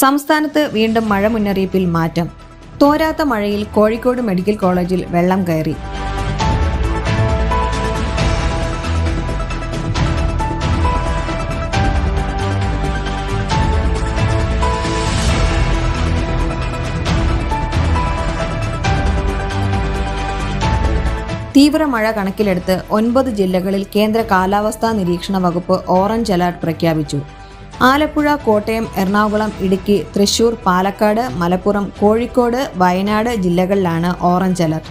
സംസ്ഥാനത്ത് വീണ്ടും മഴ മുന്നറിയിപ്പിൽ മാറ്റം. തോരാത്ത മഴയിൽ കോഴിക്കോട് മെഡിക്കൽ കോളേജിൽ വെള്ളം കയറി. തീവ്ര മഴ കണക്കിലെടുത്ത് 9 ജില്ലകളിൽ കേന്ദ്ര കാലാവസ്ഥാ നിരീക്ഷണ വകുപ്പ് ഓറഞ്ച് അലർട്ട് പ്രഖ്യാപിച്ചു. ആലപ്പുഴ, കോട്ടയം, എറണാകുളം, ഇടുക്കി, തൃശൂർ, പാലക്കാട്, മലപ്പുറം, കോഴിക്കോട്, വയനാട് ജില്ലകളിലാണ് ഓറഞ്ച് അലർട്ട്.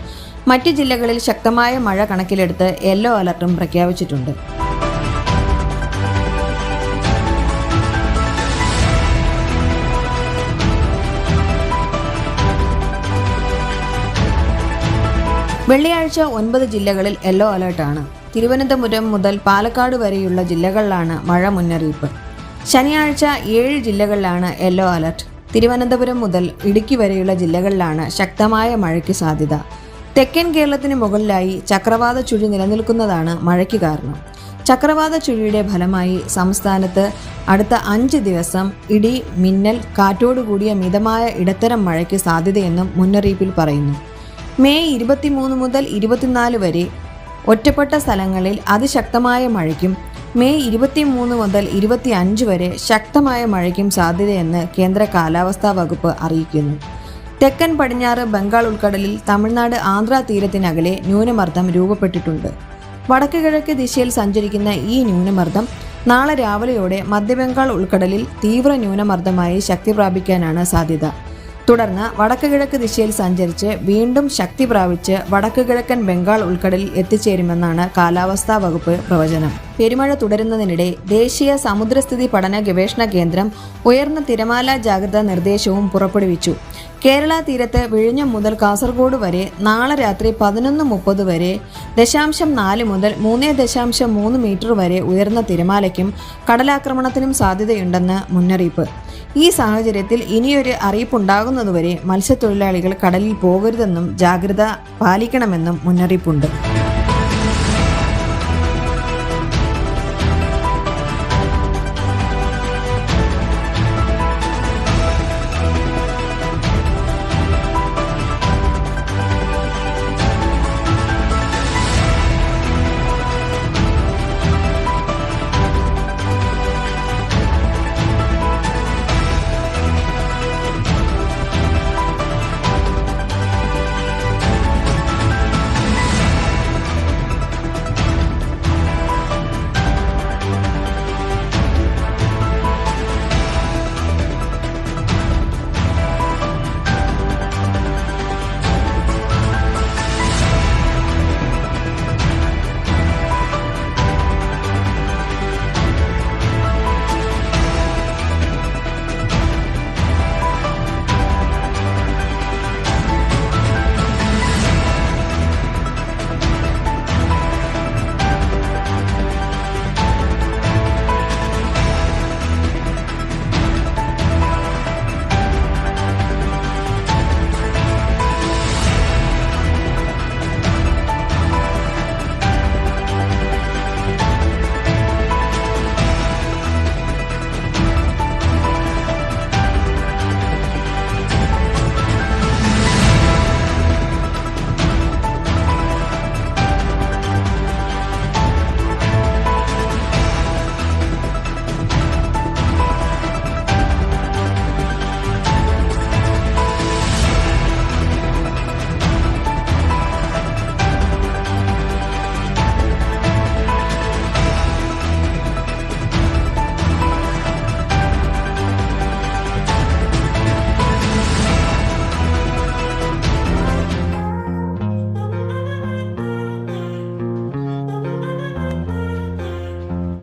മറ്റ് ജില്ലകളിൽ ശക്തമായ മഴ കണക്കിലെടുത്ത് യെല്ലോ അലർട്ടും പ്രഖ്യാപിച്ചിട്ടുണ്ട്. വെള്ളിയാഴ്ച 9 ജില്ലകളിൽ യെല്ലോ അലർട്ടാണ്. തിരുവനന്തപുരം മുതൽ പാലക്കാട് വരെയുള്ള ജില്ലകളിലാണ് മഴ മുന്നറിയിപ്പ്. ശനിയാഴ്ച 7 ജില്ലകളിലാണ് യെല്ലോ അലർട്ട്. തിരുവനന്തപുരം മുതൽ ഇടുക്കി വരെയുള്ള ജില്ലകളിലാണ് ശക്തമായ മഴയ്ക്ക് സാധ്യത. തെക്കൻ കേരളത്തിന് മുകളിലായി ചക്രവാത ചുഴി നിലനിൽക്കുന്നതാണ് മഴയ്ക്ക് കാരണം. ചക്രവാത ചുഴിയുടെ ഫലമായി സംസ്ഥാനത്ത് അടുത്ത 5 ദിവസം ഇടി, മിന്നൽ, കാറ്റോടുകൂടിയ മിതമായ ഇടത്തരം മഴയ്ക്ക് സാധ്യതയെന്നും മുന്നറിയിപ്പിൽ പറയുന്നു. മെയ് 23 മുതൽ 24 വരെ ഒറ്റപ്പെട്ട സ്ഥലങ്ങളിൽ അതിശക്തമായ മഴയ്ക്കും മെയ് 23 മുതൽ 25 വരെ ശക്തമായ മഴയ്ക്കും സാധ്യതയെന്ന് കേന്ദ്ര കാലാവസ്ഥാ വകുപ്പ് അറിയിക്കുന്നു. തെക്കൻ പടിഞ്ഞാറ് ബംഗാൾ ഉൾക്കടലിൽ തമിഴ്നാട് ആന്ധ്ര തീരത്തിനകലെ ന്യൂനമർദ്ദം രൂപപ്പെട്ടിട്ടുണ്ട്. വടക്ക് കിഴക്ക് ദിശയിൽ സഞ്ചരിക്കുന്ന ഈ ന്യൂനമർദ്ദം നാളെ രാവിലെയോടെ മധ്യബംഗാൾ ഉൾക്കടലിൽ തീവ്ര ന്യൂനമർദ്ദമായി ശക്തി പ്രാപിക്കാനാണ് സാധ്യത. തുടർന്ന് വടക്ക് കിഴക്ക് ദിശയിൽ സഞ്ചരിച്ച് വീണ്ടും ശക്തി പ്രാപിച്ച് വടക്ക് കിഴക്കൻ ബംഗാൾ ഉൾക്കടലിൽ എത്തിച്ചേരുമെന്നാണ് കാലാവസ്ഥാ വകുപ്പ് പ്രവചനം. പെരുമഴ തുടരുന്നതിനിടെ ദേശീയ സമുദ്രസ്ഥിതി പഠന ഗവേഷണ കേന്ദ്രം ഉയർന്ന തിരമാല ജാഗ്രതാ നിർദ്ദേശവും പുറപ്പെടുവിച്ചു. കേരള തീരത്ത് വിഴിഞ്ഞം മുതൽ കാസർഗോഡ് വരെ നാളെ രാത്രി 11:30 വരെ 0.4 മുതൽ 3.3 മീറ്റർ വരെ ഉയർന്ന തിരമാലയ്ക്കും കടലാക്രമണത്തിനും സാധ്യതയുണ്ടെന്ന് മുന്നറിയിപ്പ്. ഈ സാഹചര്യത്തിൽ ഇനിയൊരു അറിയിപ്പുണ്ടാകുന്നതുവരെ മത്സ്യത്തൊഴിലാളികൾ കടലിൽ പോകരുതെന്നും ജാഗ്രത പാലിക്കണമെന്നും മുന്നറിയിപ്പുണ്ട്.